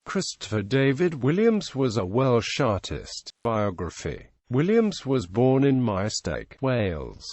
Christopher David Williams was a Welsh artist. Biography. Williams was born in Maesteg, Wales.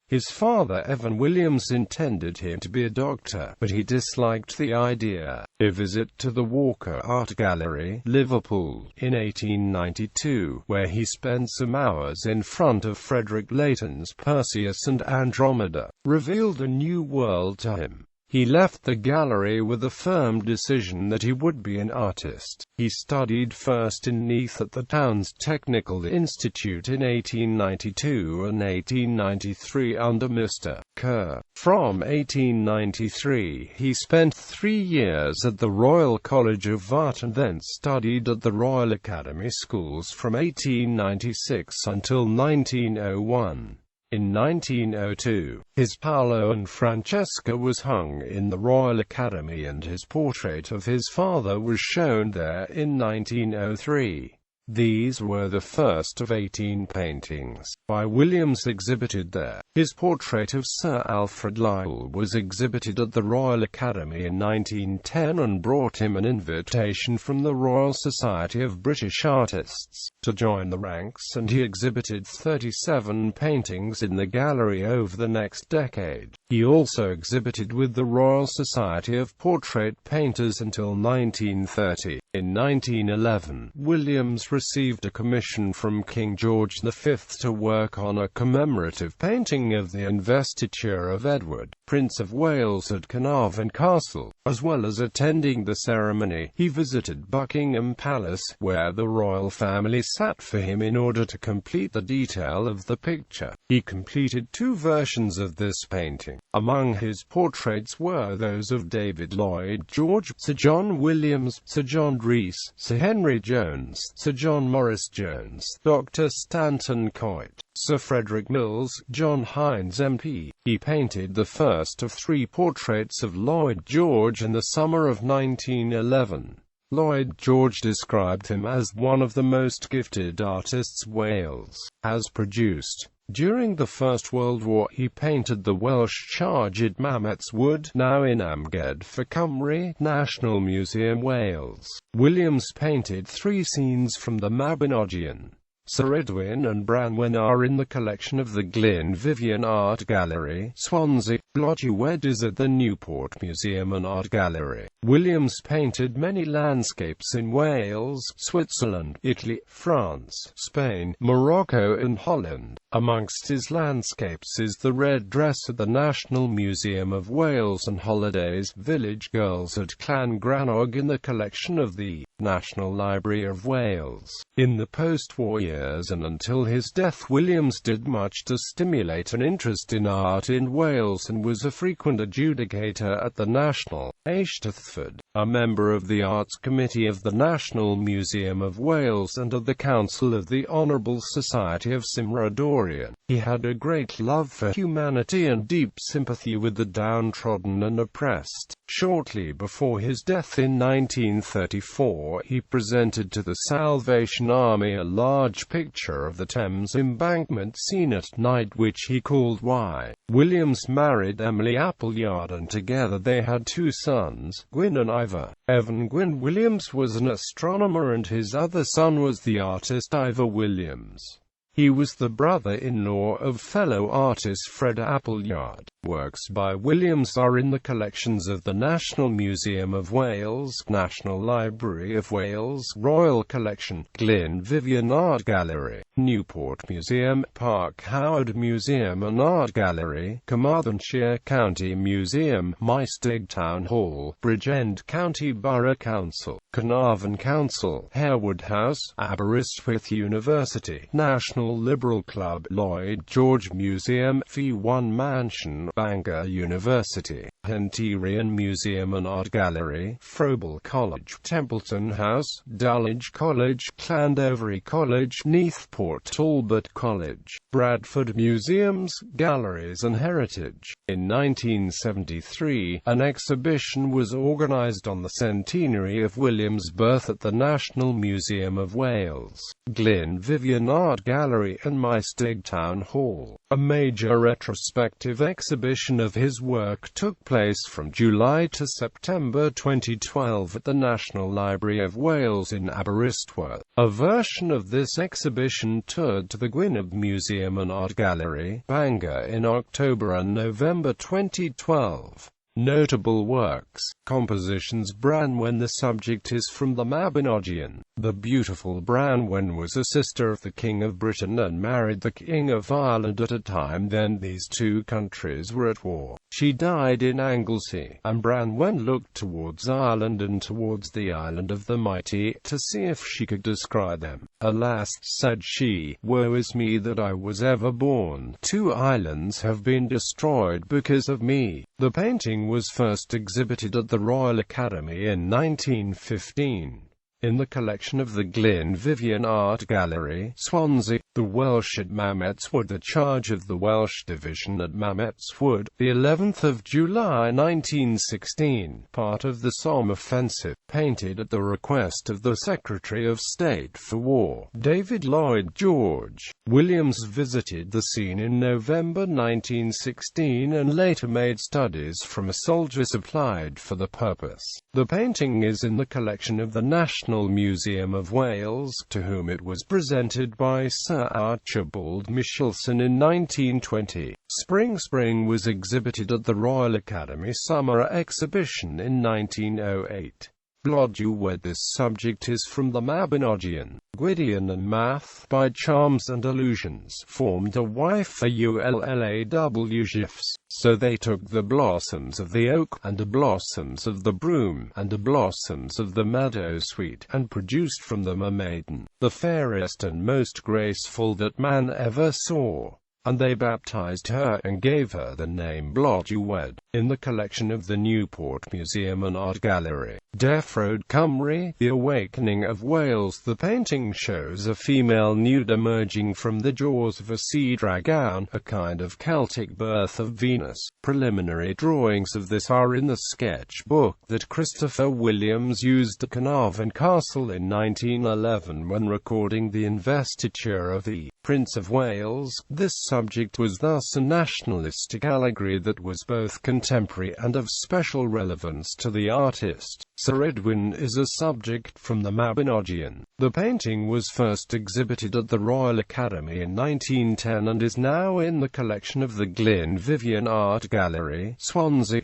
His father, Evan Williams, intended him to be a doctor, but he disliked the idea. A visit to the Walker Art Gallery, Liverpool, in 1892, where he spent some hours in front of Frederick Leighton's Perseus and Andromeda, revealed a new world to him. He left the gallery with a firm decision that he would be an artist. He studied first in Neath at the town's Technical Institute in 1892 and 1893 under Mr. Kerr. From 1893, he spent 3 years at the Royal College of Art and then studied at the Royal Academy Schools from 1896 until 1901. In 1902, his Paolo and Francesca was hung in the Royal Academy and his portrait of his father was shown there in 1903. These were the first of 18 paintings by Williams exhibited there. His portrait of Sir Alfred Lyall was exhibited at the Royal Academy in 1910 and brought him an invitation from the Royal Society of British Artists to join the ranks, and he exhibited 37 paintings in the gallery over the next decade. He also exhibited with the Royal Society of Portrait Painters until 1930. In 1911, Williams received a commission from King George V to work on a commemorative painting of the investiture of Edward, Prince of Wales at Carnarvon Castle. As well as attending the ceremony, he visited Buckingham Palace, where the royal family sat for him in order to complete the detail of the picture. He completed 2 versions of this painting. Among his portraits were those of David Lloyd George, Sir John Williams, Sir John Rees, Sir Henry Jones, Sir John Morris Jones, Dr. Stanton Coit, Sir Frederick Mills, John Hines MP. He painted the first of 3 portraits of Lloyd George in the summer of 1911. Lloyd George described him as one of the most gifted artists Wales has produced. During the First World War he painted the Welsh charge at Mametz Wood, now in Amgueddfa for Cymru, National Museum, Wales. Williams painted 3 scenes from the Mabinogion. Sir Edwin and Branwen are in the collection of the Glyn Vivian Art Gallery, Swansea. Lodgewed is at the Newport Museum and Art Gallery. Williams painted many landscapes in Wales, Switzerland, Italy, France, Spain, Morocco and Holland. Amongst his landscapes is the Red Dress at the National Museum of Wales and Holidays Village Girls at Llangrannog in the collection of the National Library of Wales. In the post-war years and until his death, Williams did much to stimulate an interest in art in Wales and was a frequent adjudicator at the National Eisteddfod, a member of the Arts Committee of the National Museum of Wales and of the Council of the Honourable Society of Cymru Dorian. He had a great love for humanity and deep sympathy with the downtrodden and oppressed. Shortly before his death in 1934, he presented to the Salvation Army a large picture of the Thames embankment seen at night, which he called Why. Williams married Emily Appleyard and together they had 2 sons, Gwyn and Ivor. Evan Gwyn Williams was an astronomer and his other son was the artist Ivor Williams. He was the brother-in-law of fellow artist Fred Appleyard. Works by Williams are in the collections of the National Museum of Wales, National Library of Wales, Royal Collection, Glyn Vivian Art Gallery, Newport Museum, Park Howard Museum and Art Gallery, Carmarthenshire County Museum, Maesteg Town Hall, Bridgend County Borough Council, Carnarvon Council, Harewood House, Aberystwyth University, National Liberal Club, Lloyd George Museum, Fee1 Mansion, Bangor University, Hunterian Museum and Art Gallery, Frobel College, Templeton House, Dulwich College, Llandovery College, Neathport, Talbot College, Bradford Museums, Galleries and Heritage. In 1973, an exhibition was organised on the centenary of Williams' birth at the National Museum of Wales. Glyn Vivian Art Gallery and Maesteg Town Hall. A major retrospective exhibition of his work took place from July to September 2012 at the National Library of Wales in Aberystwyth. A version of this exhibition toured to the Gwynedd Museum and Art Gallery, Bangor in October and November 2012. Notable works, compositions. Branwen. The subject is from the Mabinogion. The beautiful Branwen was a sister of the King of Britain and married the King of Ireland at a time then these two countries were at war. She died in Anglesey, and Branwen looked towards Ireland and towards the island of the mighty, to see if she could descry them. Alas, said she, woe is me that I was ever born. 2 islands have been destroyed because of me. The painting was first exhibited at the Royal Academy in 1915. In the collection of the Glyn Vivian Art Gallery, Swansea. The Welsh at Mametz Wood. The charge of the Welsh division at Mametz Wood, the 11th of July 1916, part of the Somme offensive, painted at the request of the Secretary of State for War, David Lloyd George. Williams visited the scene in November 1916 and later made studies from a soldier supplied for the purpose. The painting is in the collection of the National Museum of Wales, to whom it was presented by Sir Archibald Michelson in 1920. Spring was exhibited at the Royal Academy Summer Exhibition in 1908. Blodeuwedd. This subject is from the Mabinogion. Gwydion and Math, by charms and illusions, formed a wife a ullaw gifs. So they took the blossoms of the oak, and the blossoms of the broom, and the blossoms of the meadow sweet, and produced from them a maiden, the fairest and most graceful that man ever saw. And they baptized her, and gave her the name Blodeuwedd. In the collection of the Newport Museum and Art Gallery, Deffroad, Cymru. The Awakening of Wales. The painting shows a female nude emerging from the jaws of a sea dragon, a kind of Celtic birth of Venus. Preliminary drawings of this are in the sketchbook that Christopher Williams used at Carnarvon Castle in 1911 when recording the investiture of the Prince of Wales. This subject was thus a nationalistic allegory that was both contemporary and of special relevance to the artist. Sir Edwin is a subject from the Mabinogion. The painting was first exhibited at the Royal Academy in 1910 and is now in the collection of the Glyn Vivian Art Gallery, Swansea.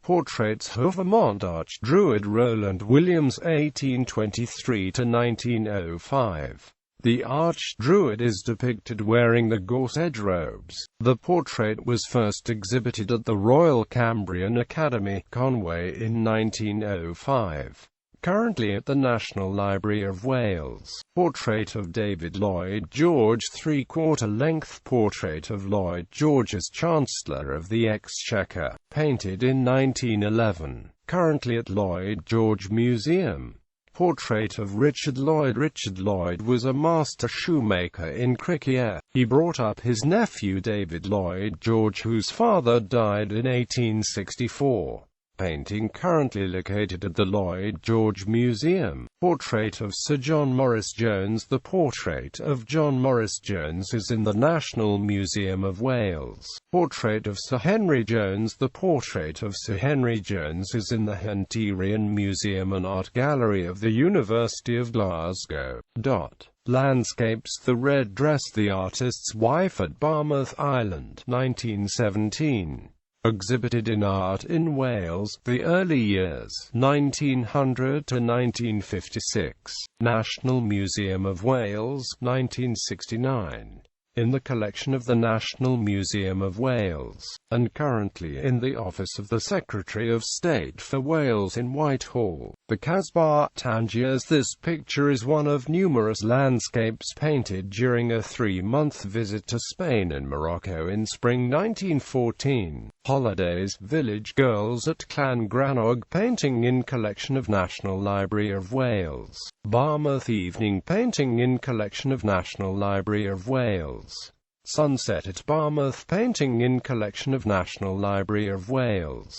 Portraits of Vermont Archdruid Roland Williams 1823 to 1905. The Archdruid is depicted wearing the Gorse robes. The portrait was first exhibited at the Royal Cambrian Academy, Conway in 1905. Currently at the National Library of Wales. Portrait of David Lloyd George. 3/4 length portrait of Lloyd George as Chancellor of the Exchequer, painted in 1911. Currently at Lloyd George Museum. Portrait of Richard Lloyd. Richard Lloyd was a master shoemaker in Criccieth. He brought up his nephew David Lloyd George, whose father died in 1864. Painting currently located at the Lloyd George Museum. Portrait of Sir John Morris Jones. The portrait of John Morris Jones is in the National Museum of Wales. Portrait of Sir Henry Jones. The portrait of Sir Henry Jones is in the Hunterian Museum and Art Gallery of the University of Glasgow. Landscapes. The Red Dress. The Artist's Wife at Barmouth Island, 1917. Exhibited in Art in Wales, the early years, 1900 to 1956. National Museum of Wales, 1969. In the collection of the National Museum of Wales, and currently in the office of the Secretary of State for Wales in Whitehall. The Casbah, Tangiers. This picture is one of numerous landscapes painted during a 3-month visit to Spain and Morocco in spring 1914. Holidays. Village Girls at Llangrannog. Painting in collection of National Library of Wales. Barmouth Evening. Painting in collection of National Library of Wales. Sunset at Barmouth. Painting in collection of National Library of Wales.